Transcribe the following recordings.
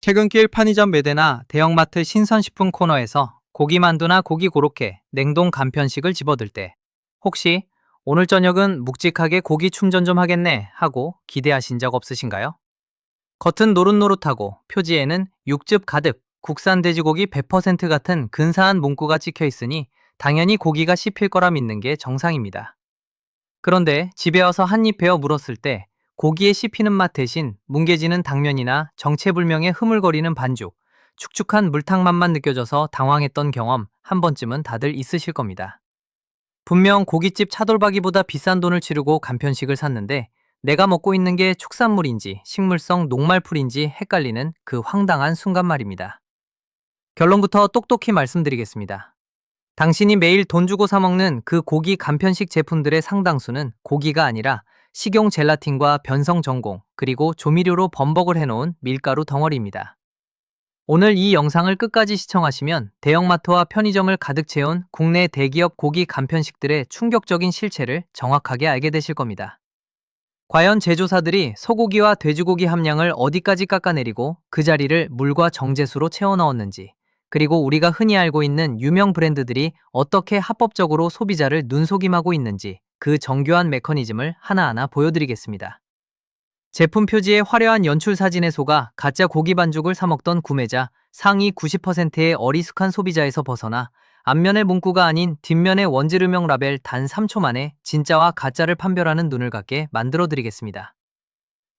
퇴근길 편의점 매대나 대형마트 신선식품 코너에서 고기만두나 고기 고로케, 냉동 간편식을 집어들 때 혹시 오늘 저녁은 묵직하게 고기 충전 좀 하겠네 하고 기대하신 적 없으신가요? 겉은 노릇노릇하고 표지에는 육즙 가득 국산 돼지고기 100% 같은 근사한 문구가 찍혀 있으니 당연히 고기가 씹힐 거라 믿는 게 정상입니다. 그런데 집에 와서 한입 베어 물었을 때 고기에 씹히는 맛 대신 뭉개지는 당면이나 정체불명의 흐물거리는 반죽, 축축한 물탕 맛만 느껴져서 당황했던 경험 한 번쯤은 다들 있으실 겁니다. 분명 고깃집 차돌박이보다 비싼 돈을 치르고 간편식을 샀는데 내가 먹고 있는 게 축산물인지 식물성 녹말풀인지 헷갈리는 그 황당한 순간 말입니다. 결론부터 똑똑히 말씀드리겠습니다. 당신이 매일 돈 주고 사 먹는 그 고기 간편식 제품들의 상당수는 고기가 아니라 식용 젤라틴과 변성 전공, 그리고 조미료로 범벅을 해놓은 밀가루 덩어리입니다. 오늘 이 영상을 끝까지 시청하시면 대형마트와 편의점을 가득 채운 국내 대기업 고기 간편식들의 충격적인 실체를 정확하게 알게 되실 겁니다. 과연 제조사들이 소고기와 돼지고기 함량을 어디까지 깎아내리고 그 자리를 물과 정제수로 채워 넣었는지, 그리고 우리가 흔히 알고 있는 유명 브랜드들이 어떻게 합법적으로 소비자를 눈속임하고 있는지 그 정교한 메커니즘을 하나하나 보여드리겠습니다. 제품 표지에 화려한 연출 사진에 속아 가짜 고기 반죽을 사 먹던 구매자, 상위 90%의 어리숙한 소비자에서 벗어나 앞면의 문구가 아닌 뒷면의 원재료명 라벨 단 3초 만에 진짜와 가짜를 판별하는 눈을 갖게 만들어 드리겠습니다.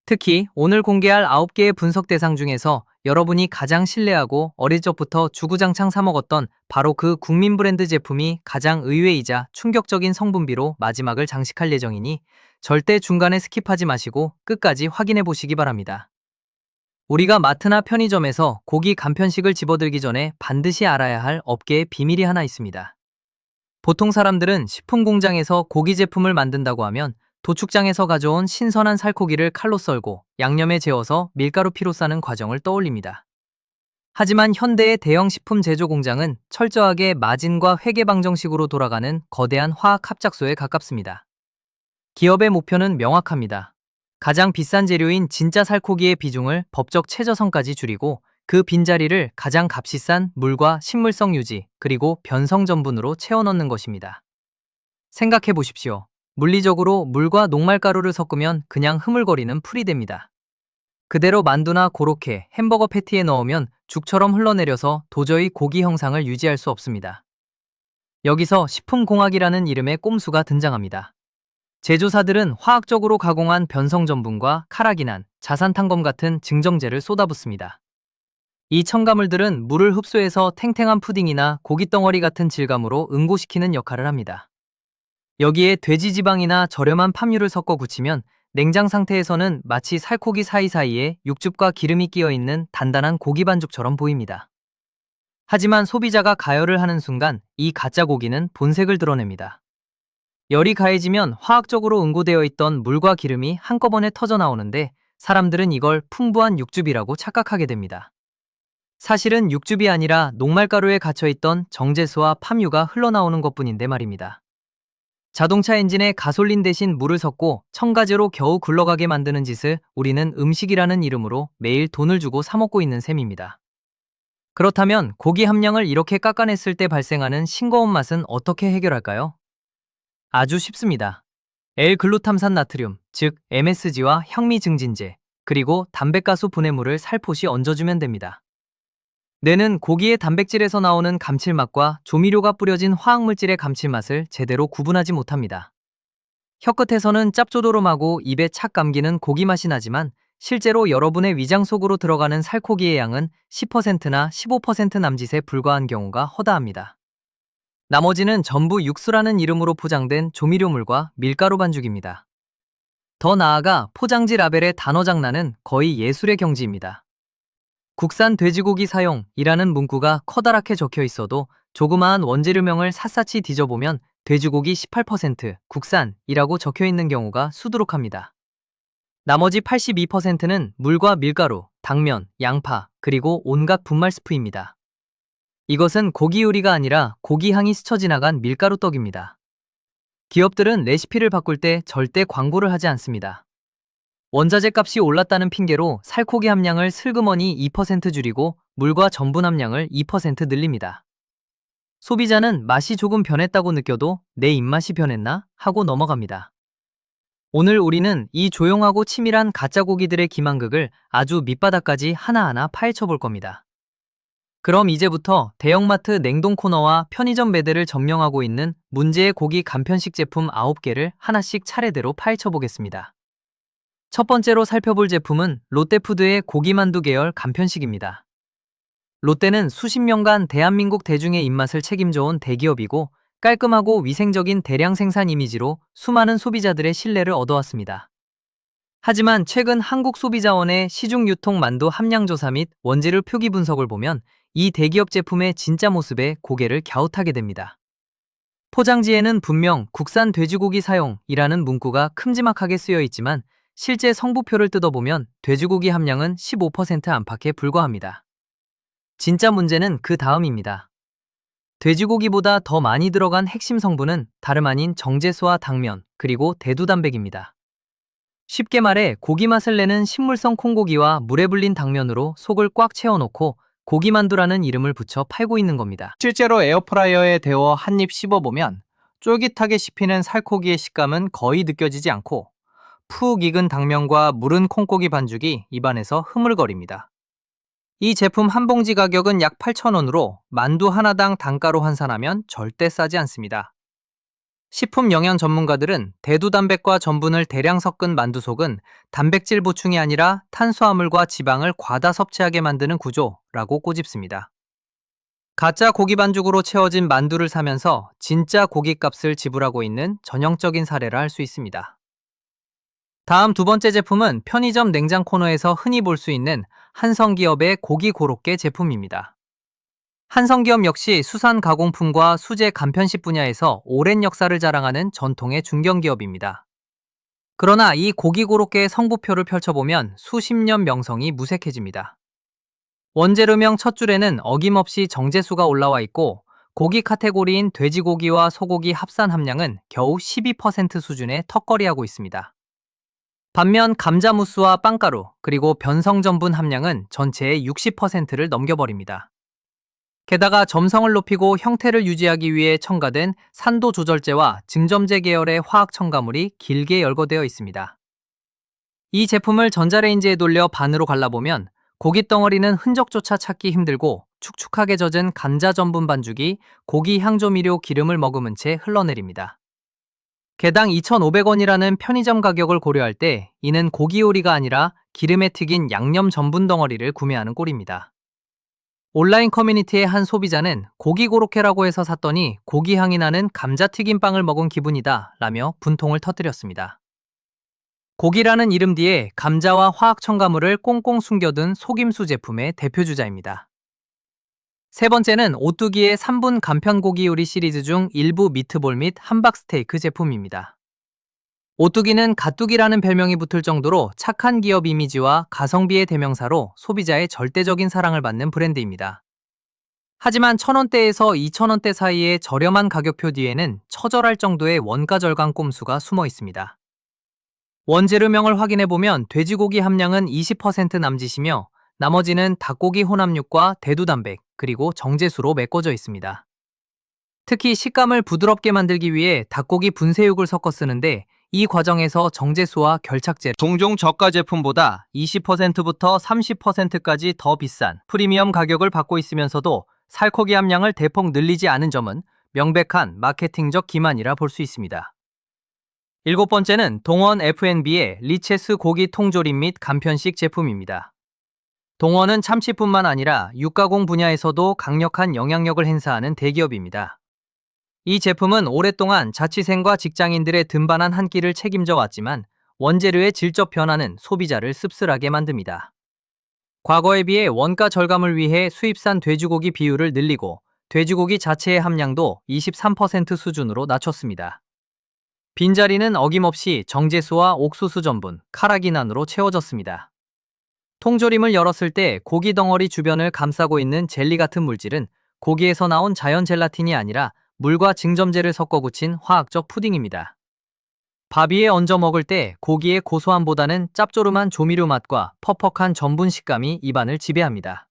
특히 오늘 공개할 9개의 분석 대상 중에서 여러분이 가장 신뢰하고 어릴 적부터 주구장창 사 먹었던 바로 그 국민 브랜드 제품이 가장 의외이자 충격적인 성분비로 마지막을 장식할 예정이니 절대 중간에 스킵하지 마시고 끝까지 확인해 보시기 바랍니다. 우리가 마트나 편의점에서 고기 간편식을 집어들기 전에 반드시 알아야 할 업계의 비밀이 하나 있습니다. 보통 사람들은 식품 공장에서 고기 제품을 만든다고 하면 도축장에서 가져온 신선한 살코기를 칼로 썰고 양념에 재워서 밀가루 피로 싸는 과정을 떠올립니다. 하지만 현대의 대형 식품 제조 공장은 철저하게 마진과 회계 방정식으로 돌아가는 거대한 화학 합작소에 가깝습니다. 기업의 목표는 명확합니다. 가장 비싼 재료인 진짜 살코기의 비중을 법적 최저선까지 줄이고 그 빈자리를 가장 값이 싼 물과 식물성 유지, 그리고 변성 전분으로 채워 넣는 것입니다. 생각해 보십시오. 물리적으로 물과 녹말가루를 섞으면 그냥 흐물거리는 풀이 됩니다. 그대로 만두나 고로케, 햄버거 패티에 넣으면 죽처럼 흘러내려서 도저히 고기 형상을 유지할 수 없습니다. 여기서 식품공학이라는 이름의 꼼수가 등장합니다. 제조사들은 화학적으로 가공한 변성 전분과 카라기난, 자산탄검 같은 증정제를 쏟아붓습니다. 이 첨가물들은 물을 흡수해서 탱탱한 푸딩이나 고깃덩어리 같은 질감으로 응고시키는 역할을 합니다. 여기에 돼지 지방이나 저렴한 팜유를 섞어 굳히면 냉장 상태에서는 마치 살코기 사이사이에 육즙과 기름이 끼어 있는 단단한 고기 반죽처럼 보입니다. 하지만 소비자가 가열을 하는 순간 이 가짜 고기는 본색을 드러냅니다. 열이 가해지면 화학적으로 응고되어 있던 물과 기름이 한꺼번에 터져 나오는데 사람들은 이걸 풍부한 육즙이라고 착각하게 됩니다. 사실은 육즙이 아니라 녹말가루에 갇혀있던 정제수와 팜유가 흘러나오는 것뿐인데 말입니다. 자동차 엔진에 가솔린 대신 물을 섞고 첨가제로 겨우 굴러가게 만드는 짓을 우리는 음식이라는 이름으로 매일 돈을 주고 사 먹고 있는 셈입니다. 그렇다면 고기 함량을 이렇게 깎아냈을 때 발생하는 싱거운 맛은 어떻게 해결할까요? 아주 쉽습니다. L글루탐산 나트륨, 즉 MSG와 향미 증진제, 그리고 담백가수 분해물을 살포시 얹어주면 됩니다. 뇌는 고기의 단백질에서 나오는 감칠맛과 조미료가 뿌려진 화학물질의 감칠맛을 제대로 구분하지 못합니다. 혀끝에서는 짭조름하고 입에 착 감기는 고기 맛이 나지만 실제로 여러분의 위장 속으로 들어가는 살코기의 양은 10%나 15% 남짓에 불과한 경우가 허다합니다. 나머지는 전부 육수라는 이름으로 포장된 조미료물과 밀가루 반죽입니다. 더 나아가 포장지 라벨의 단어 장난은 거의 예술의 경지입니다. 국산 돼지고기 사용이라는 문구가 커다랗게 적혀 있어도 조그마한 원재료명을 샅샅이 뒤져보면 돼지고기 18% 국산이라고 적혀 있는 경우가 수두룩합니다. 나머지 82%는 물과 밀가루, 당면, 양파, 그리고 온갖 분말 스프입니다. 이것은 고기 요리가 아니라 고기 향이 스쳐 지나간 밀가루 떡입니다. 기업들은 레시피를 바꿀 때 절대 광고를 하지 않습니다. 원자재 값이 올랐다는 핑계로 살코기 함량을 슬그머니 2% 줄이고 물과 전분 함량을 2% 늘립니다. 소비자는 맛이 조금 변했다고 느껴도 내 입맛이 변했나 하고 넘어갑니다. 오늘 우리는 이 조용하고 치밀한 가짜 고기들의 기만극을 아주 밑바닥까지 하나하나 파헤쳐 볼 겁니다. 그럼 이제부터 대형마트 냉동 코너와 편의점 매대를 점령하고 있는 문제의 고기 간편식 제품 9개를 하나씩 차례대로 파헤쳐 보겠습니다. 첫 번째로 살펴볼 제품은 롯데푸드의 고기만두 계열 간편식입니다. 롯데는 수십 년간 대한민국 대중의 입맛을 책임져온 대기업이고 깔끔하고 위생적인 대량 생산 이미지로 수많은 소비자들의 신뢰를 얻어왔습니다. 하지만 최근 한국소비자원의 시중유통 만두 함량 조사 및 원재료 표기 분석을 보면 이 대기업 제품의 진짜 모습에 고개를 갸웃하게 됩니다. 포장지에는 분명 국산 돼지고기 사용이라는 문구가 큼지막하게 쓰여 있지만 실제 성부표를 뜯어보면 돼지고기 함량은 15% 안팎에 불과합니다. 진짜 문제는 그 다음입니다. 돼지고기보다 더 많이 들어간 핵심 성분은 다름 아닌 정제수와 당면, 그리고 대두단백입니다. 쉽게 말해 고기 맛을 내는 식물성 콩고기와 물에 불린 당면으로 속을 꽉 채워놓고 고기만두라는 이름을 붙여 팔고 있는 겁니다. 실제로 에어프라이어에 데워 한 입 씹어보면 쫄깃하게 씹히는 살코기의 식감은 거의 느껴지지 않고 푹 익은 당면과 무른 콩고기 반죽이 입안에서 흐물거립니다. 이 제품 한 봉지 가격은 약 8,000원으로 만두 하나당 단가로 환산하면 절대 싸지 않습니다. 식품 영양 전문가들은 대두단백과 전분을 대량 섞은 만두 속은 단백질 보충이 아니라 탄수화물과 지방을 과다 섭취하게 만드는 구조라고 꼬집습니다. 가짜 고기 반죽으로 채워진 만두를 사면서 진짜 고깃값을 지불하고 있는 전형적인 사례라 할 수 있습니다. 다음 두 번째 제품은 편의점 냉장 코너에서 흔히 볼 수 있는 한성기업의 고기 고로케 제품입니다. 한성기업 역시 수산 가공품과 수제 간편식 분야에서 오랜 역사를 자랑하는 전통의 중견기업입니다. 그러나 이 고기 고로케의 성부표를 펼쳐보면 수십 년 명성이 무색해집니다. 원재료명 첫 줄에는 어김없이 정제수가 올라와 있고 고기 카테고리인 돼지고기와 소고기 합산 함량은 겨우 12% 수준에 턱걸이하고 있습니다. 반면 감자무스와 빵가루, 그리고 변성전분 함량은 전체의 60%를 넘겨버립니다. 게다가 점성을 높이고 형태를 유지하기 위해 첨가된 산도 조절제와 증점제 계열의 화학 첨가물이 길게 열거되어 있습니다. 이 제품을 전자레인지에 돌려 반으로 갈라보면 고기 덩어리는 흔적조차 찾기 힘들고 축축하게 젖은 감자 전분 반죽이 고기 향조미료 기름을 머금은 채 흘러내립니다. 개당 2,500원이라는 편의점 가격을 고려할 때 이는 고기 요리가 아니라 기름에 튀긴 양념 전분 덩어리를 구매하는 꼴입니다. 온라인 커뮤니티의 한 소비자는 고기 고로케라고 해서 샀더니 고기 향이 나는 감자튀김빵을 먹은 기분이다 라며 분통을 터뜨렸습니다. 고기라는 이름 뒤에 감자와 화학 첨가물을 꽁꽁 숨겨둔 속임수 제품의 대표주자입니다. 세 번째는 오뚜기의 3분 간편 고기 요리 시리즈 중 일부 미트볼 및 함박스테이크 제품입니다. 오뚜기는 가뚜기라는 별명이 붙을 정도로 착한 기업 이미지와 가성비의 대명사로 소비자의 절대적인 사랑을 받는 브랜드입니다. 하지만 1,000원대에서 2,000원대 사이의 저렴한 가격표 뒤에는 처절할 정도의 원가 절감 꼼수가 숨어 있습니다. 원재료명을 확인해보면 돼지고기 함량은 20% 남짓이며 나머지는 닭고기 혼합육과 대두단백, 그리고 정제수로 메꿔져 있습니다. 특히 식감을 부드럽게 만들기 위해 닭고기 분쇄육을 섞어 쓰는데 이 과정에서 정제수와 결착제, 종종 저가 제품보다 20%부터 30%까지 더 비싼 프리미엄 가격을 받고 있으면서도 살코기 함량을 대폭 늘리지 않은 점은 명백한 마케팅적 기만이라 볼 수 있습니다. 일곱 번째는 동원 F&B의 리체스 고기 통조림 및 간편식 제품입니다. 동원은 참치뿐만 아니라 육가공 분야에서도 강력한 영향력을 행사하는 대기업입니다. 이 제품은 오랫동안 자취생과 직장인들의 든든한 한 끼를 책임져 왔지만 원재료의 질적 변화는 소비자를 씁쓸하게 만듭니다. 과거에 비해 원가 절감을 위해 수입산 돼지고기 비율을 늘리고 돼지고기 자체의 함량도 23% 수준으로 낮췄습니다. 빈자리는 어김없이 정제수와 옥수수 전분, 카라기난으로 채워졌습니다. 통조림을 열었을 때 고기 덩어리 주변을 감싸고 있는 젤리 같은 물질은 고기에서 나온 자연 젤라틴이 아니라 물과 증점제를 섞어 굳힌 화학적 푸딩입니다. 밥 위에 얹어 먹을 때 고기의 고소함보다는 짭조름한 조미료 맛과 퍽퍽한 전분 식감이 입안을 지배합니다.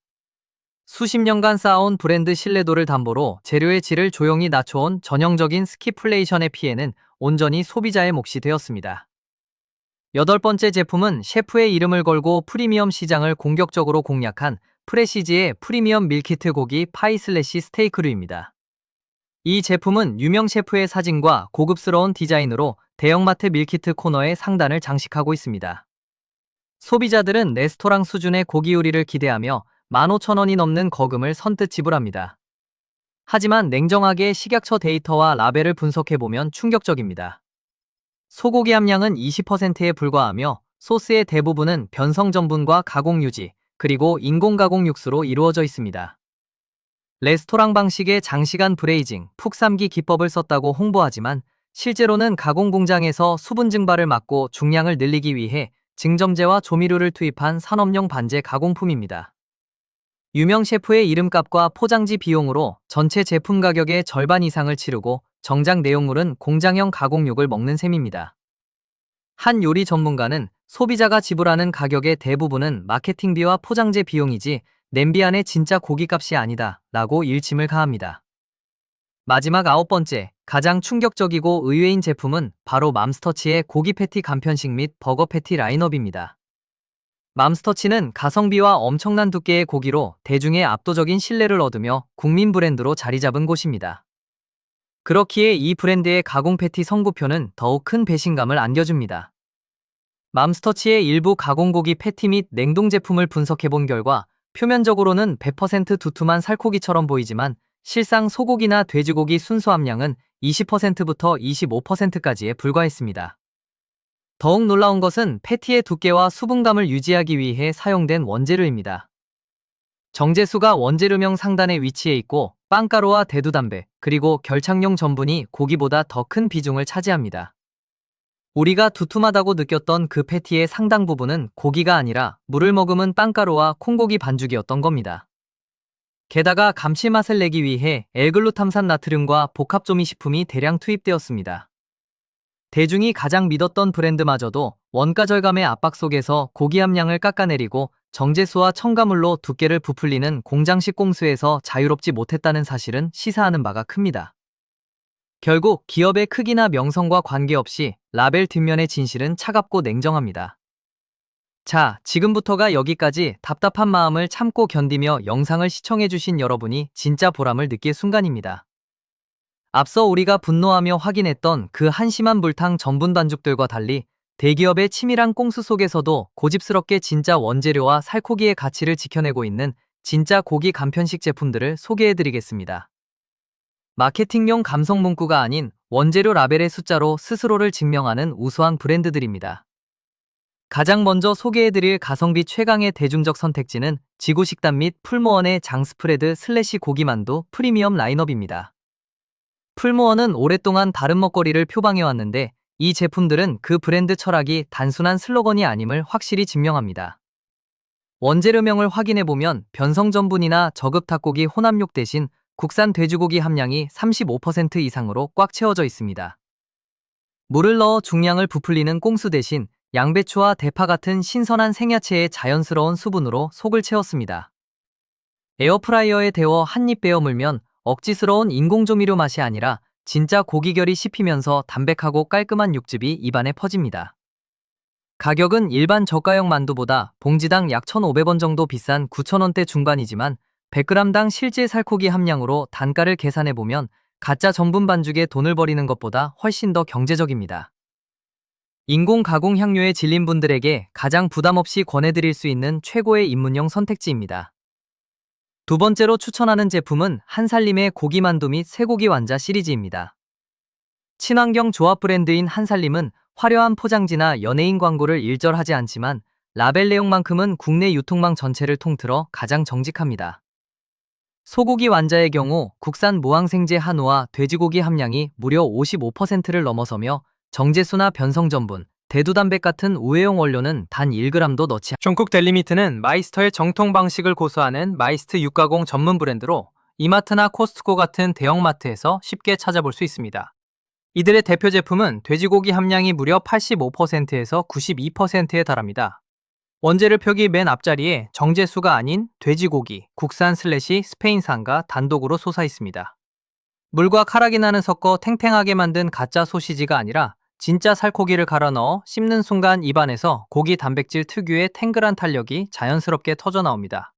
수십 년간 쌓아온 브랜드 신뢰도를 담보로 재료의 질을 조용히 낮춰온 전형적인 스키플레이션의 피해는 온전히 소비자의 몫이 되었습니다. 여덟 번째 제품은 셰프의 이름을 걸고 프리미엄 시장을 공격적으로 공략한 프레시지의 프리미엄 밀키트 고기 파이 슬래시 스테이크류입니다. 이 제품은 유명 셰프의 사진과 고급스러운 디자인으로 대형마트 밀키트 코너의 상단을 장식하고 있습니다. 소비자들은 레스토랑 수준의 고기 요리를 기대하며 15,000원이 넘는 거금을 선뜻 지불합니다. 하지만 냉정하게 식약처 데이터와 라벨을 분석해보면 충격적입니다. 소고기 함량은 20%에 불과하며 소스의 대부분은 변성 전분과 가공 유지, 그리고 인공 가공 육수로 이루어져 있습니다. 레스토랑 방식의 장시간 브레이징, 푹 삶기 기법을 썼다고 홍보하지만 실제로는 가공 공장에서 수분 증발을 막고 중량을 늘리기 위해 증점제와 조미료를 투입한 산업용 반제 가공품입니다. 유명 셰프의 이름값과 포장지 비용으로 전체 제품 가격의 절반 이상을 치르고 정작 내용물은 공장형 가공육을 먹는 셈입니다. 한 요리 전문가는 소비자가 지불하는 가격의 대부분은 마케팅비와 포장재 비용이지 냄비 안에 진짜 고기값이 아니다 라고 일침을 가합니다. 마지막 아홉 번째, 가장 충격적이고 의외인 제품은 바로 맘스터치의 고기 패티 간편식 및 버거 패티 라인업입니다. 맘스터치는 가성비와 엄청난 두께의 고기로 대중의 압도적인 신뢰를 얻으며 국민 브랜드로 자리 잡은 곳입니다. 그렇기에 이 브랜드의 가공 패티 선구표는 더욱 큰 배신감을 안겨줍니다. 맘스터치의 일부 가공고기 패티 및 냉동 제품을 분석해본 결과 표면적으로는 100% 두툼한 살코기처럼 보이지만 실상 소고기나 돼지고기 순수 함량은 20%부터 25%까지에 불과했습니다. 더욱 놀라운 것은 패티의 두께와 수분감을 유지하기 위해 사용된 원재료입니다. 정제수가 원재료명 상단에 위치해 있고 빵가루와 대두담배, 그리고 결착용 전분이 고기보다 더 큰 비중을 차지합니다. 우리가 두툼하다고 느꼈던 그 패티의 상당 부분은 고기가 아니라 물을 머금은 빵가루와 콩고기 반죽이었던 겁니다. 게다가 감칠맛을 내기 위해 L글루탐산 나트륨과 복합조미 식품이 대량 투입되었습니다. 대중이 가장 믿었던 브랜드마저도 원가 절감의 압박 속에서 고기 함량을 깎아내리고 정제수와 첨가물로 두께를 부풀리는 공장식 공수에서 자유롭지 못했다는 사실은 시사하는 바가 큽니다. 결국 기업의 크기나 명성과 관계없이 라벨 뒷면의 진실은 차갑고 냉정합니다. 자, 지금부터가 여기까지 답답한 마음을 참고 견디며 영상을 시청해주신 여러분이 진짜 보람을 느낄 순간입니다. 앞서 우리가 분노하며 확인했던 그 한심한 불탕 전분 반죽들과 달리 대기업의 치밀한 꼼수 속에서도 고집스럽게 진짜 원재료와 살코기의 가치를 지켜내고 있는 진짜 고기 간편식 제품들을 소개해드리겠습니다. 마케팅용 감성 문구가 아닌 원재료 라벨의 숫자로 스스로를 증명하는 우수한 브랜드들입니다. 가장 먼저 소개해드릴 가성비 최강의 대중적 선택지는 지구식단 및 풀무원의 장스프레드 슬래시 고기만두 프리미엄 라인업입니다. 풀무원은 오랫동안 다른 먹거리를 표방해왔는데 이 제품들은 그 브랜드 철학이 단순한 슬로건이 아님을 확실히 증명합니다. 원재료명을 확인해보면 변성전분이나 저급 닭고기 혼합육 대신 국산 돼지고기 함량이 35% 이상으로 꽉 채워져 있습니다. 물을 넣어 중량을 부풀리는 꽁수 대신 양배추와 대파 같은 신선한 생야채의 자연스러운 수분으로 속을 채웠습니다. 에어프라이어에 데워 한입 베어 물면 억지스러운 인공조미료 맛이 아니라 진짜 고기결이 씹히면서 담백하고 깔끔한 육즙이 입안에 퍼집니다. 가격은 일반 저가형 만두보다 봉지당 약 1,500원 정도 비싼 9,000원대 중반이지만 100g당 실제 살코기 함량으로 단가를 계산해보면 가짜 전분 반죽에 돈을 버리는 것보다 훨씬 더 경제적입니다. 인공 가공 향료에 질린 분들에게 가장 부담없이 권해드릴 수 있는 최고의 입문용 선택지입니다. 두 번째로 추천하는 제품은 한살림의 고기만두 및 쇠고기 완자 시리즈입니다. 친환경 조합 브랜드인 한살림은 화려한 포장지나 연예인 광고를 일절하지 않지만 라벨 내용만큼은 국내 유통망 전체를 통틀어 가장 정직합니다. 소고기 완자의 경우 국산 무항생제 한우와 돼지고기 함량이 무려 55%를 넘어서며 정제수나 변성전분, 대두단백 같은 우회용 원료는 단 1g도 넣지 않습니다. 종국 델리미트는 마이스터의 정통 방식을 고수하는 마이스트 육가공 전문 브랜드로 이마트나 코스트코 같은 대형마트에서 쉽게 찾아볼 수 있습니다. 이들의 대표 제품은 돼지고기 함량이 무려 85%에서 92%에 달합니다. 원재료 표기 맨 앞자리에 정제수가 아닌 돼지고기, 국산 슬래시 스페인산가 단독으로 솟아 있습니다. 물과 카라기나는 섞어 탱탱하게 만든 가짜 소시지가 아니라 진짜 살코기를 갈아 넣어 씹는 순간 입안에서 고기 단백질 특유의 탱글한 탄력이 자연스럽게 터져 나옵니다.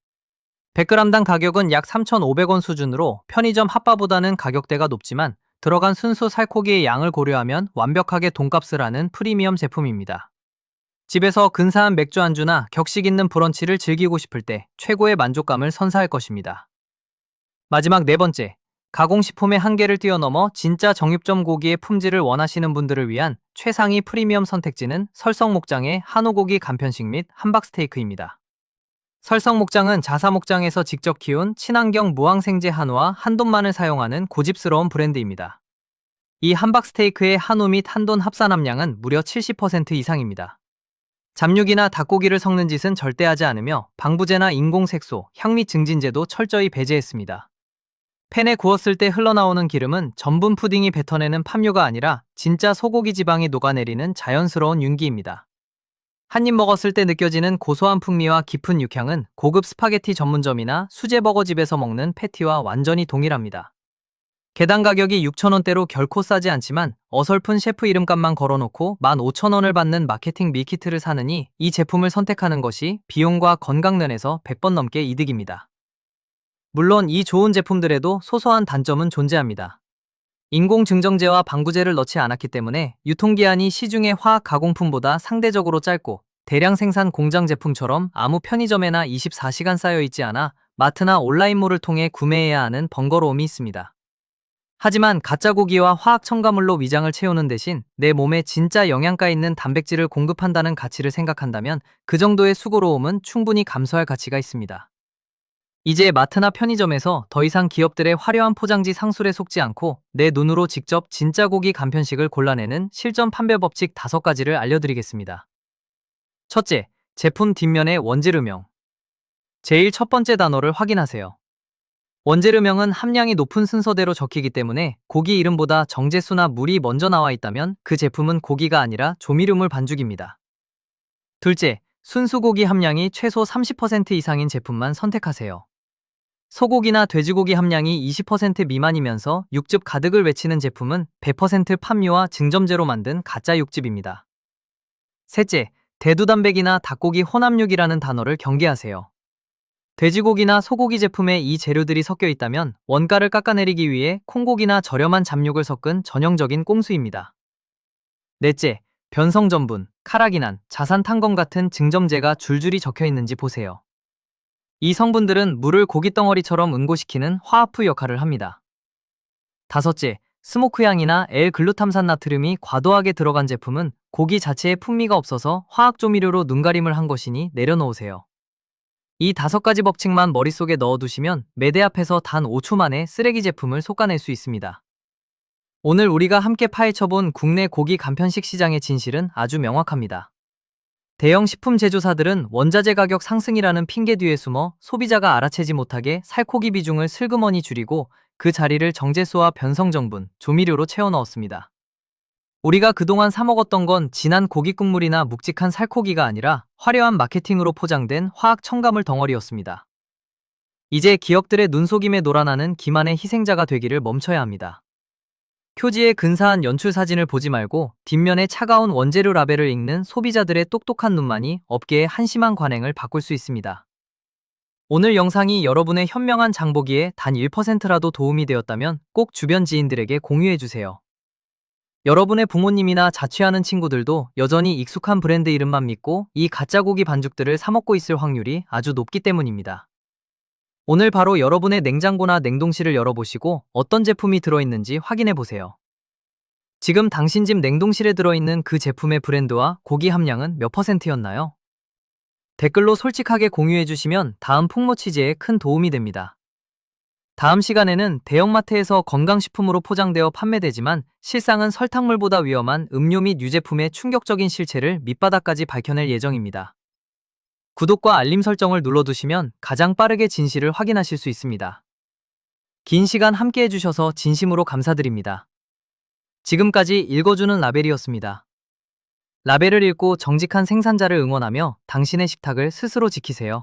100g당 가격은 약 3,500원 수준으로 편의점 핫바보다는 가격대가 높지만 들어간 순수 살코기의 양을 고려하면 완벽하게 돈값을 하는 프리미엄 제품입니다. 집에서 근사한 맥주 안주나 격식 있는 브런치를 즐기고 싶을 때 최고의 만족감을 선사할 것입니다. 마지막 네 번째, 가공식품의 한계를 뛰어넘어 진짜 정육점 고기의 품질을 원하시는 분들을 위한 최상위 프리미엄 선택지는 설성목장의 한우고기 간편식 및 함박스테이크입니다. 설성목장은 자사목장에서 직접 키운 친환경 무항생제 한우와 한돈만을 사용하는 고집스러운 브랜드입니다. 이 함박스테이크의 한우 및 한돈 합산 함량은 무려 70% 이상입니다. 잡육이나 닭고기를 섞는 짓은 절대 하지 않으며 방부제나 인공색소, 향미 증진제도 철저히 배제했습니다. 팬에 구웠을 때 흘러나오는 기름은 전분 푸딩이 뱉어내는 팜유가 아니라 진짜 소고기 지방이 녹아내리는 자연스러운 윤기입니다. 한 입 먹었을 때 느껴지는 고소한 풍미와 깊은 육향은 고급 스파게티 전문점이나 수제버거집에서 먹는 패티와 완전히 동일합니다. 개당 가격이 6,000원대로 결코 싸지 않지만 어설픈 셰프 이름값만 걸어놓고 15,000원을 받는 마케팅 밀키트를 사느니 이 제품을 선택하는 것이 비용과 건강면에서 100번 넘게 이득입니다. 물론 이 좋은 제품들에도 소소한 단점은 존재합니다. 인공증정제와 방부제를 넣지 않았기 때문에 유통기한이 시중의 화학 가공품보다 상대적으로 짧고 대량 생산 공장 제품처럼 아무 편의점에나 24시간 쌓여있지 않아 마트나 온라인몰을 통해 구매해야 하는 번거로움이 있습니다. 하지만 가짜 고기와 화학 첨가물로 위장을 채우는 대신 내 몸에 진짜 영양가 있는 단백질을 공급한다는 가치를 생각한다면 그 정도의 수고로움은 충분히 감수할 가치가 있습니다. 이제 마트나 편의점에서 더 이상 기업들의 화려한 포장지 상술에 속지 않고 내 눈으로 직접 진짜 고기 간편식을 골라내는 실전 판별 법칙 5가지를 알려드리겠습니다. 첫째, 제품 뒷면의 원재료명. 제일 첫 번째 단어를 확인하세요. 원재료명은 함량이 높은 순서대로 적히기 때문에 고기 이름보다 정제수나 물이 먼저 나와 있다면 그 제품은 고기가 아니라 조미료물 반죽입니다. 둘째, 순수고기 함량이 최소 30% 이상인 제품만 선택하세요. 소고기나 돼지고기 함량이 20% 미만이면서 육즙 가득을 외치는 제품은 100% 팜유와 증점제로 만든 가짜 육즙입니다. 셋째, 대두단백이나 닭고기 혼합육이라는 단어를 경계하세요. 돼지고기나 소고기 제품에 이 재료들이 섞여 있다면 원가를 깎아내리기 위해 콩고기나 저렴한 잡육을 섞은 전형적인 꼼수입니다. 넷째, 변성전분, 카라기난, 자산탄검 같은 증점제가 줄줄이 적혀 있는지 보세요. 이 성분들은 물을 고깃덩어리처럼 응고시키는 화합부 역할을 합니다. 다섯째, 스모크향이나 L글루탐산 나트륨이 과도하게 들어간 제품은 고기 자체에 풍미가 없어서 화학조미료로 눈가림을 한 것이니 내려놓으세요. 이 5가지 법칙만 머릿속에 넣어두시면 매대 앞에서 단 5초 만에 쓰레기 제품을 솎아낼 수 있습니다. 오늘 우리가 함께 파헤쳐본 국내 고기 간편식 시장의 진실은 아주 명확합니다. 대형 식품 제조사들은 원자재 가격 상승이라는 핑계 뒤에 숨어 소비자가 알아채지 못하게 살코기 비중을 슬그머니 줄이고 그 자리를 정제수와 변성정분, 조미료로 채워 넣었습니다. 우리가 그동안 사 먹었던 건 진한 고기 국물이나 묵직한 살코기가 아니라 화려한 마케팅으로 포장된 화학 첨가물 덩어리였습니다. 이제 기업들의 눈속임에 놀아나는 기만의 희생자가 되기를 멈춰야 합니다. 표지의 근사한 연출 사진을 보지 말고 뒷면에 차가운 원재료 라벨을 읽는 소비자들의 똑똑한 눈만이 업계의 한심한 관행을 바꿀 수 있습니다. 오늘 영상이 여러분의 현명한 장보기에 단 1%라도 도움이 되었다면 꼭 주변 지인들에게 공유해주세요. 여러분의 부모님이나 자취하는 친구들도 여전히 익숙한 브랜드 이름만 믿고 이 가짜 고기 반죽들을 사 먹고 있을 확률이 아주 높기 때문입니다. 오늘 바로 여러분의 냉장고나 냉동실을 열어보시고 어떤 제품이 들어있는지 확인해보세요. 지금 당신 집 냉동실에 들어있는 그 제품의 브랜드와 고기 함량은 몇 %였나요? 댓글로 솔직하게 공유해주시면 다음 풍모 취재에 큰 도움이 됩니다. 다음 시간에는 대형마트에서 건강식품으로 포장되어 판매되지만 실상은 설탕물보다 위험한 음료 및 유제품의 충격적인 실체를 밑바닥까지 밝혀낼 예정입니다. 구독과 알림 설정을 눌러두시면 가장 빠르게 진실을 확인하실 수 있습니다. 긴 시간 함께 해주셔서 진심으로 감사드립니다. 지금까지 읽어주는 라벨이었습니다. 라벨을 읽고 정직한 생산자를 응원하며 당신의 식탁을 스스로 지키세요.